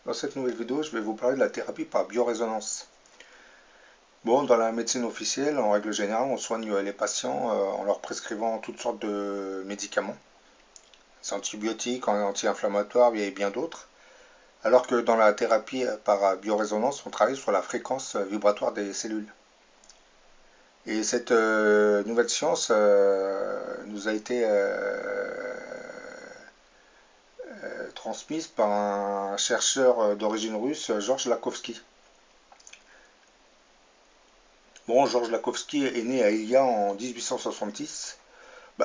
Dans cette nouvelle vidéo, je vais vous parler de la thérapie par biorésonance. Bon, dans la médecine officielle, en règle générale, on soigne les patients en leur prescrivant toutes sortes de médicaments, des antibiotiques, anti-inflammatoires et bien d'autres. Alors que dans la thérapie par biorésonance, on travaille sur la fréquence vibratoire des cellules. Et cette nouvelle science nous a été transmise par un chercheur d'origine russe, Georges Lakhovsky. Bon, Georges Lakhovsky est né à Ilia en 1870.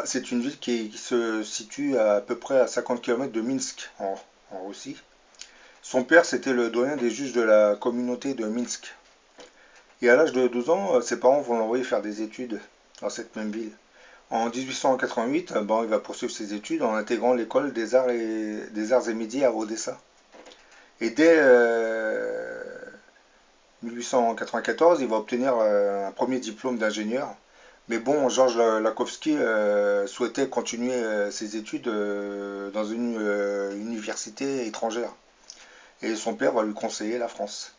C'est une ville qui se situe à peu près à 50 km de Minsk, en Russie. Son père, c'était le doyen des juges de la communauté de Minsk. Et à l'âge de 12 ans, ses parents vont l'envoyer faire des études dans cette même ville. En 1888, il va poursuivre ses études en intégrant l'école des arts et métiers à Odessa. Et dès 1894, il va obtenir un premier diplôme d'ingénieur. Mais bon, Georges Lakhovsky souhaitait continuer ses études dans une université étrangère. Et son père va lui conseiller la France.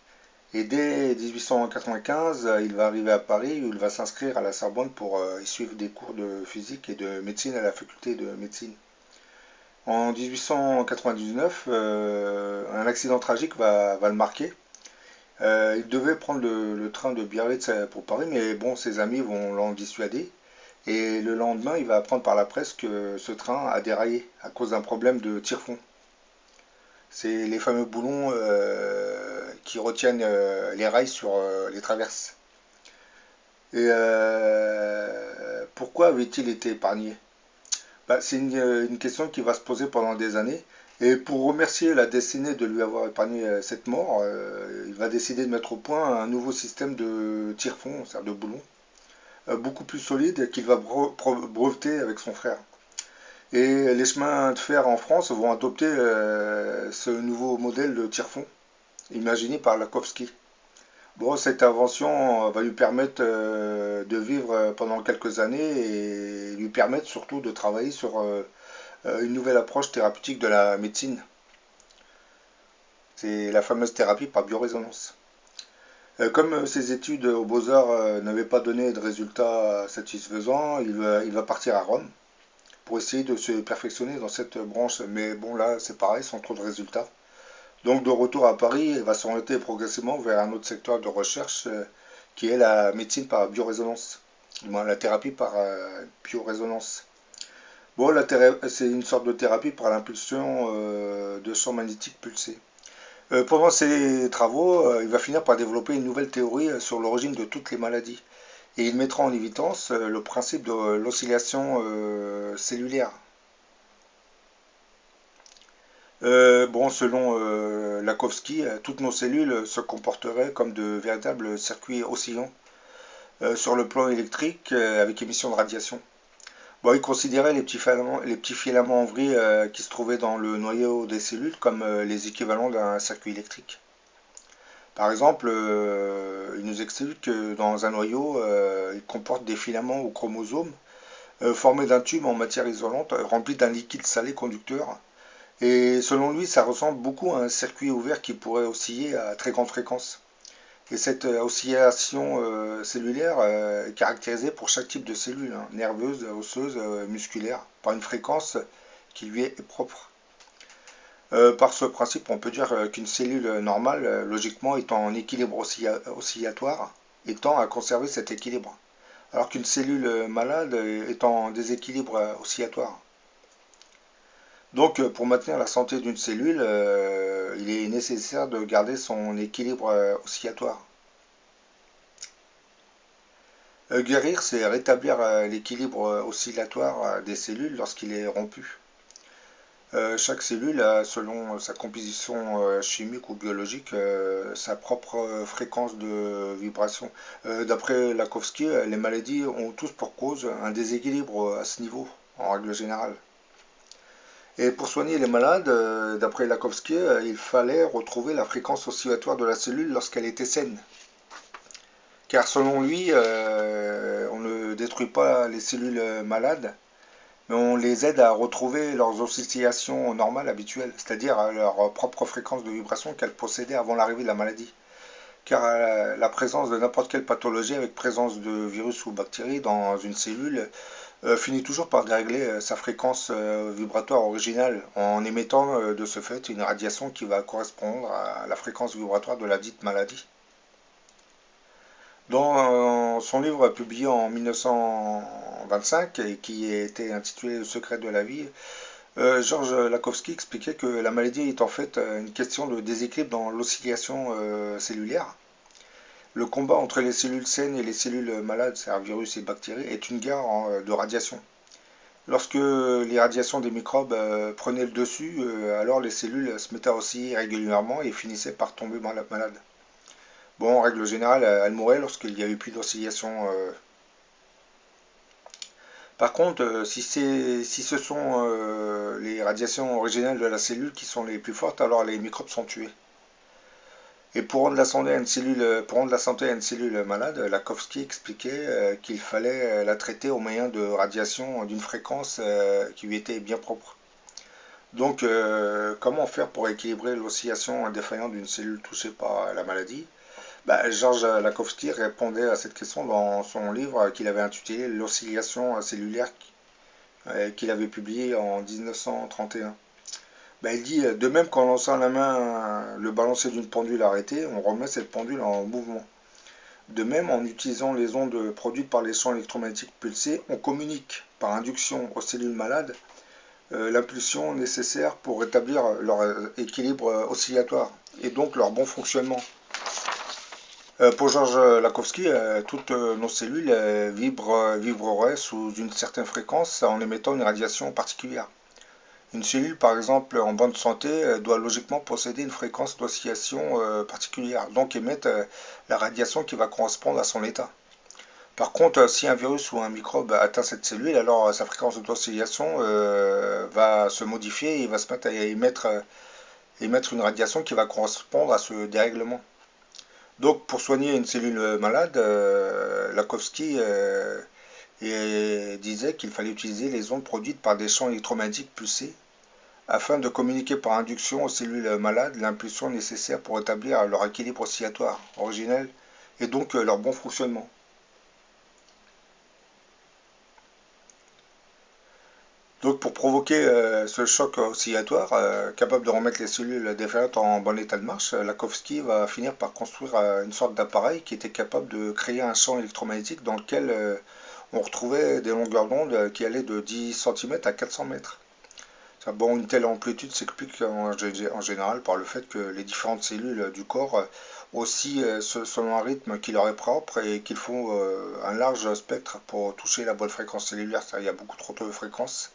Et dès 1895, il va arriver à Paris où il va s'inscrire à la Sorbonne pour y suivre des cours de physique et de médecine à la faculté de médecine. En 1899, un accident tragique va le marquer. Il devait prendre le train de Biarritz pour Paris, mais bon, ses amis vont l'en dissuader. Et le lendemain, il va apprendre par la presse que ce train a déraillé à cause d'un problème de tire-fond. C'est les fameux boulons qui retiennent les rails sur les traverses. Et pourquoi avait-il été épargné? C'est une question qui va se poser pendant des années. Et pour remercier la destinée de lui avoir épargné cette mort, il va décider de mettre au point un nouveau système de tire-fond, c'est-à-dire de boulon, beaucoup plus solide qu'il va breveter avec son frère. Et les chemins de fer en France vont adopter ce nouveau modèle de tire-fond, imaginé par Lakhovsky. Bon, cette invention va lui permettre de vivre pendant quelques années et lui permettre surtout de travailler sur une nouvelle approche thérapeutique de la médecine. C'est la fameuse thérapie par biorésonance. Comme ses études aux Beaux-Arts n'avaient pas donné de résultats satisfaisants, il va partir à Rome pour essayer de se perfectionner dans cette branche. Mais bon, là, c'est pareil, sans trop de résultats. Donc, de retour à Paris, il va s'orienter progressivement vers un autre secteur de recherche qui est la médecine par biorésonance, la thérapie par biorésonance. Bon, c'est une sorte de thérapie par l'impulsion de champs magnétiques pulsés. Pendant ses travaux, il va finir par développer une nouvelle théorie sur l'origine de toutes les maladies. Et il mettra en évidence le principe de l'oscillation cellulaire. Bon, selon Lakhovsky, toutes nos cellules se comporteraient comme de véritables circuits oscillants sur le plan électrique avec émission de radiation. Bon, il considérait les petits filaments en vrille qui se trouvaient dans le noyau des cellules comme les équivalents d'un circuit électrique. Par exemple, il nous explique que dans un noyau, il comporte des filaments aux chromosomes formés d'un tube en matière isolante rempli d'un liquide salé conducteur. Et selon lui, ça ressemble beaucoup à un circuit ouvert qui pourrait osciller à très grande fréquence. Et cette oscillation cellulaire est caractérisée pour chaque type de cellule, nerveuse, osseuse, musculaire, par une fréquence qui lui est propre. Par ce principe, on peut dire qu'une cellule normale, logiquement, est en équilibre oscillatoire et tend à conserver cet équilibre, alors qu'une cellule malade est en déséquilibre oscillatoire. Donc, pour maintenir la santé d'une cellule, il est nécessaire de garder son équilibre oscillatoire. Guérir, c'est rétablir l'équilibre oscillatoire des cellules lorsqu'il est rompu. Chaque cellule a, selon sa composition chimique ou biologique, sa propre fréquence de vibration. D'après Lakhovsky, les maladies ont tous pour cause un déséquilibre à ce niveau, en règle générale. Et pour soigner les malades, d'après Lakhovsky, il fallait retrouver la fréquence oscillatoire de la cellule lorsqu'elle était saine. Car selon lui, on ne détruit pas les cellules malades, mais on les aide à retrouver leurs oscillations normales habituelles, c'est-à-dire à leur propre fréquence de vibration qu'elles possédaient avant l'arrivée de la maladie. Car la présence de n'importe quelle pathologie avec présence de virus ou bactéries dans une cellule finit toujours par dérégler sa fréquence vibratoire originale en émettant de ce fait une radiation qui va correspondre à la fréquence vibratoire de la dite maladie. Dans son livre publié en 1925 et qui était intitulé Le secret de la vie, Georges Lakhovsky expliquait que la maladie est en fait une question de déséquilibre dans l'oscillation cellulaire. Le combat entre les cellules saines et les cellules malades, c'est-à-dire virus et bactéries, est une guerre de radiation. Lorsque les radiations des microbes prenaient le dessus, alors les cellules se mettaient à osciller régulièrement et finissaient par tomber malades. Bon, en règle générale, elles mouraient lorsqu'il n'y avait plus d'oscillation. Par contre, si ce sont les radiations originelles de la cellule qui sont les plus fortes, alors les microbes sont tués. Et pour rendre la santé à une cellule malade, Lakhovsky expliquait qu'il fallait la traiter au moyen de radiation d'une fréquence qui lui était bien propre. Donc, comment faire pour équilibrer l'oscillation défaillante d'une cellule touchée par la maladie? Georges Lakhovsky répondait à cette question dans son livre qu'il avait intitulé L'oscillation cellulaire, qu'il avait publié en 1931. Il dit, de même qu'en lançant la main le balancier d'une pendule arrêtée, on remet cette pendule en mouvement. De même, en utilisant les ondes produites par les champs électromagnétiques pulsés, on communique par induction aux cellules malades l'impulsion nécessaire pour rétablir leur équilibre oscillatoire et donc leur bon fonctionnement. Pour Georges Lakhovsky, toutes nos cellules vibreraient sous une certaine fréquence en émettant une radiation particulière. Une cellule, par exemple, en bonne santé, doit logiquement posséder une fréquence d'oscillation particulière, donc émettre la radiation qui va correspondre à son état. Par contre, si un virus ou un microbe atteint cette cellule, alors sa fréquence d'oscillation va se modifier et il va se mettre à émettre une radiation qui va correspondre à ce dérèglement. Donc, pour soigner une cellule malade, Lakhovsky disait qu'il fallait utiliser les ondes produites par des champs électromagnétiques pulsés afin de communiquer par induction aux cellules malades l'impulsion nécessaire pour établir leur équilibre oscillatoire originel et donc leur bon fonctionnement. Donc pour provoquer ce choc oscillatoire, capable de remettre les cellules défaillantes en bon état de marche, Lakhovsky va finir par construire une sorte d'appareil qui était capable de créer un champ électromagnétique dans lequel on retrouvait des longueurs d'onde qui allaient de 10 cm à 400 mètres. Bon, une telle amplitude s'explique en général par le fait que les différentes cellules du corps oscillent selon un rythme qui leur est propre et qu'il faut un large spectre pour toucher la bonne fréquence cellulaire, c'est-à-dire il y a beaucoup trop de fréquences.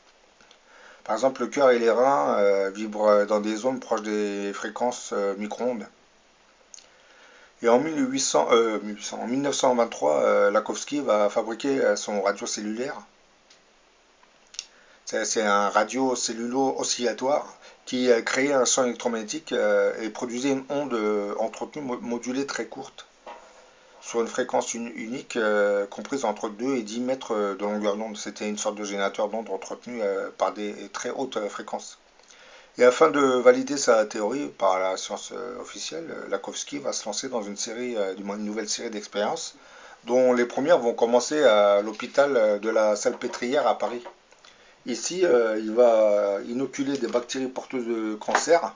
Par exemple, le cœur et les reins vibrent dans des zones proches des fréquences micro-ondes. Et en 1923, Lakhovsky va fabriquer son radiocellulaire. C'est un radiocellulo oscillatoire qui créait un champ électromagnétique et produisait une onde entretenue modulée très courte sur une fréquence unique comprise entre 2 et 10 mètres de longueur d'onde. C'était une sorte de générateur d'onde entretenu par des très hautes fréquences. Et afin de valider sa théorie par la science officielle, Lakhovsky va se lancer dans une nouvelle série d'expériences, dont les premières vont commencer à l'hôpital de la Salpêtrière à Paris. Ici, il va inoculer des bactéries porteuses de cancer.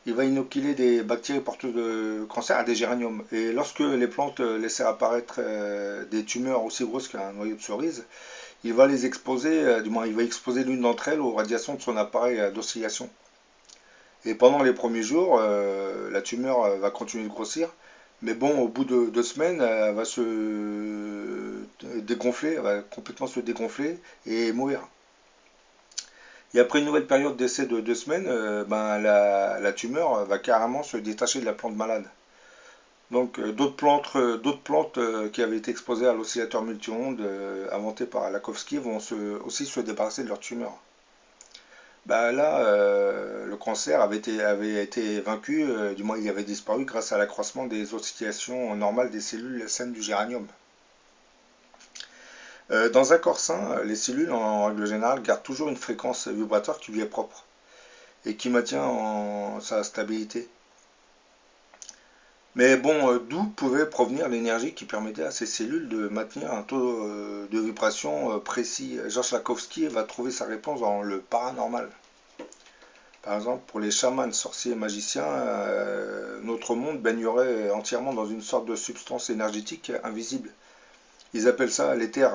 Il va inoculer des bactéries porteuses de cancer à des géraniums. Et lorsque les plantes laissaient apparaître des tumeurs aussi grosses qu'un noyau de cerise, il va les exposer, du moins il va exposer l'une d'entre elles aux radiations de son appareil d'oscillation. Et pendant les premiers jours, la tumeur va continuer de grossir, mais bon, au bout de 2 semaines, elle va se dégonfler, elle va complètement se dégonfler et mourir. Et après une nouvelle période d'essai de 2 semaines, la tumeur va carrément se détacher de la plante malade. Donc d'autres plantes qui avaient été exposées à l'oscillateur multi-ondes inventé par Lakhovsky vont aussi se débarrasser de leur tumeur. Là, le cancer avait été vaincu, du moins il avait disparu grâce à l'accroissement des oscillations normales des cellules saines du géranium. Dans un corps sain, les cellules, en règle générale, gardent toujours une fréquence vibratoire qui lui est propre et qui maintient sa stabilité. Mais bon, d'où pouvait provenir l'énergie qui permettait à ces cellules de maintenir un taux de vibration précis? Georges Lakhovsky va trouver sa réponse dans le paranormal. Par exemple, pour les chamans, sorciers et magiciens, notre monde baignerait entièrement dans une sorte de substance énergétique invisible. Ils appellent ça l'éther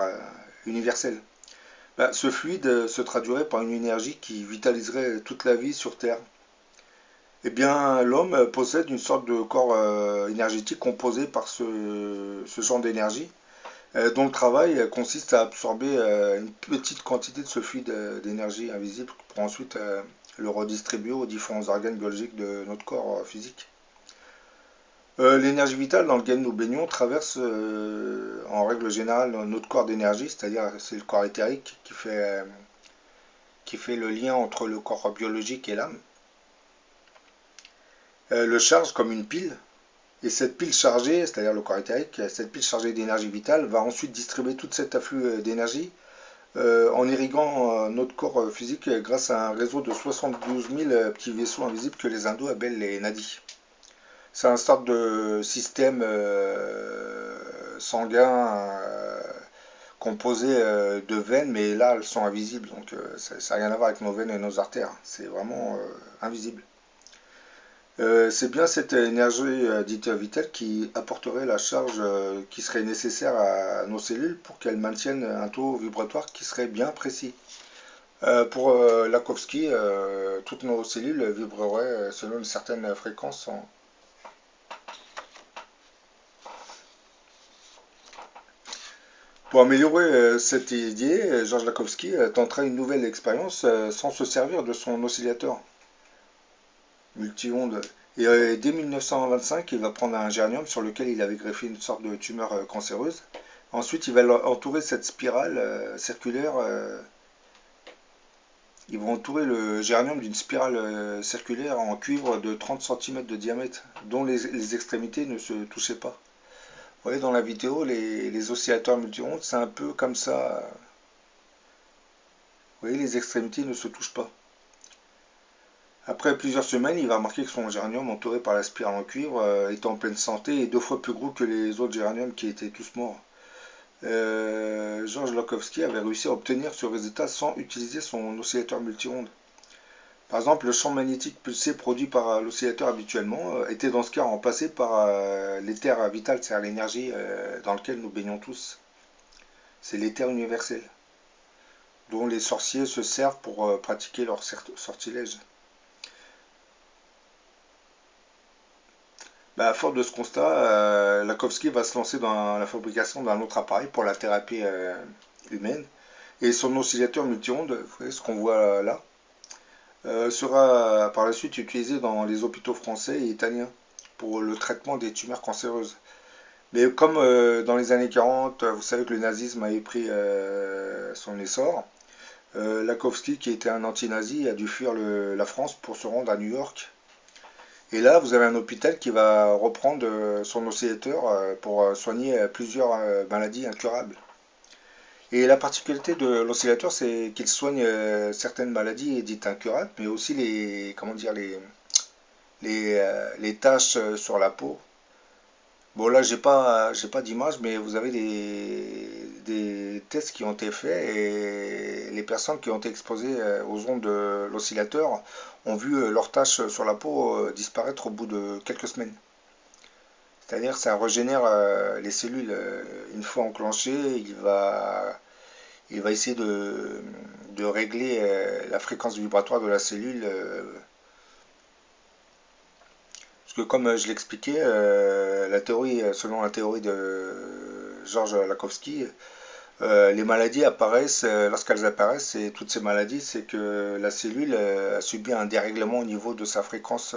universel. Ben, ce fluide se traduirait par une énergie qui vitaliserait toute la vie sur Terre. Eh bien, l'homme possède une sorte de corps énergétique composé par ce genre d'énergie, dont le travail consiste à absorber une petite quantité de ce fluide d'énergie invisible pour ensuite le redistribuer aux différents organes biologiques de notre corps physique. L'énergie vitale dans laquelle nous baignons traverse en règle générale notre corps d'énergie, c'est-à-dire c'est le corps éthérique qui fait le lien entre le corps biologique et l'âme. Le charge comme une pile, et cette pile chargée, c'est-à-dire le corps éthérique, cette pile chargée d'énergie vitale va ensuite distribuer tout cet afflux d'énergie en irriguant notre corps physique grâce à un réseau de 72 000 petits vaisseaux invisibles que les hindous appellent les nadis. C'est un sorte de système sanguin composé de veines, mais là elles sont invisibles, donc ça n'a rien à voir avec nos veines et nos artères, c'est vraiment invisible. C'est bien cette énergie dite vitale qui apporterait la charge qui serait nécessaire à nos cellules pour qu'elles maintiennent un taux vibratoire qui serait bien précis. Pour Lakhovsky, toutes nos cellules vibreraient selon une certaine fréquence. Pour améliorer cette idée, Georges Lakhovsky tentera une nouvelle expérience sans se servir de son oscillateur multi-ondes. Et dès 1925, il va prendre un géranium sur lequel il avait greffé une sorte de tumeur cancéreuse. Ensuite, il va entourer cette spirale circulaire. Ils vont entourer le géranium d'une spirale circulaire en cuivre de 30 cm de diamètre, dont les extrémités ne se touchaient pas. Vous voyez dans la vidéo, les oscillateurs multi-ondes, c'est un peu comme ça. Vous voyez, les extrémités ne se touchent pas. Après plusieurs semaines, il va remarquer que son géranium, entouré par la spirale en cuivre, est en pleine santé et 2 fois plus gros que les autres géraniums qui étaient tous morts. Georges Lakhovsky avait réussi à obtenir ce résultat sans utiliser son oscillateur multi-ondes. Par exemple, le champ magnétique pulsé produit par l'oscillateur habituellement était dans ce cas remplacé par l'éther vital, c'est-à-dire l'énergie dans laquelle nous baignons tous. C'est l'éther universel, dont les sorciers se servent pour pratiquer leur sortilège. Bah, à force de ce constat, Lakhovsky va se lancer dans la fabrication d'un autre appareil pour la thérapie humaine. Et son oscillateur multi-ondes, vous voyez ce qu'on voit là, sera par la suite utilisé dans les hôpitaux français et italiens pour le traitement des tumeurs cancéreuses. Mais comme dans les années 40, vous savez que le nazisme avait pris son essor, Lakhovsky, qui était un anti-nazi, a dû fuir la France pour se rendre à New York. Et là, vous avez un hôpital qui va reprendre son oscillateur pour soigner plusieurs maladies incurables. Et la particularité de l'oscillateur, c'est qu'il soigne certaines maladies dites incurables, mais aussi comment dire, les taches sur la peau. Bon, là, j'ai pas d'image, mais vous avez des tests qui ont été faits et les personnes qui ont été exposées aux ondes de l'oscillateur ont vu leurs taches sur la peau disparaître au bout de quelques semaines. C'est-à-dire que ça régénère les cellules. Une fois enclenché, il va essayer de régler la fréquence vibratoire de la cellule. Parce que comme je l'expliquais, selon la théorie de Georges Lakhovsky, les maladies apparaissent, lorsqu'elles apparaissent, et toutes ces maladies, c'est que la cellule a subi un dérèglement au niveau de sa fréquence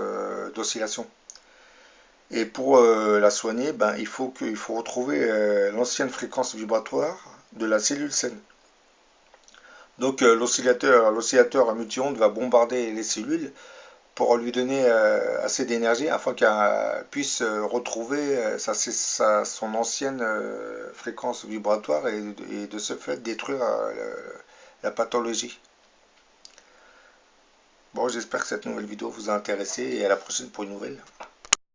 d'oscillation. Et pour la soigner, ben, il faut retrouver l'ancienne fréquence vibratoire de la cellule saine. Donc l'oscillateur multi-ondes va bombarder les cellules pour lui donner assez d'énergie afin qu'elle puisse retrouver son ancienne fréquence vibratoire et de ce fait détruire la pathologie. Bon, j'espère que cette nouvelle vidéo vous a intéressé et à la prochaine pour une nouvelle.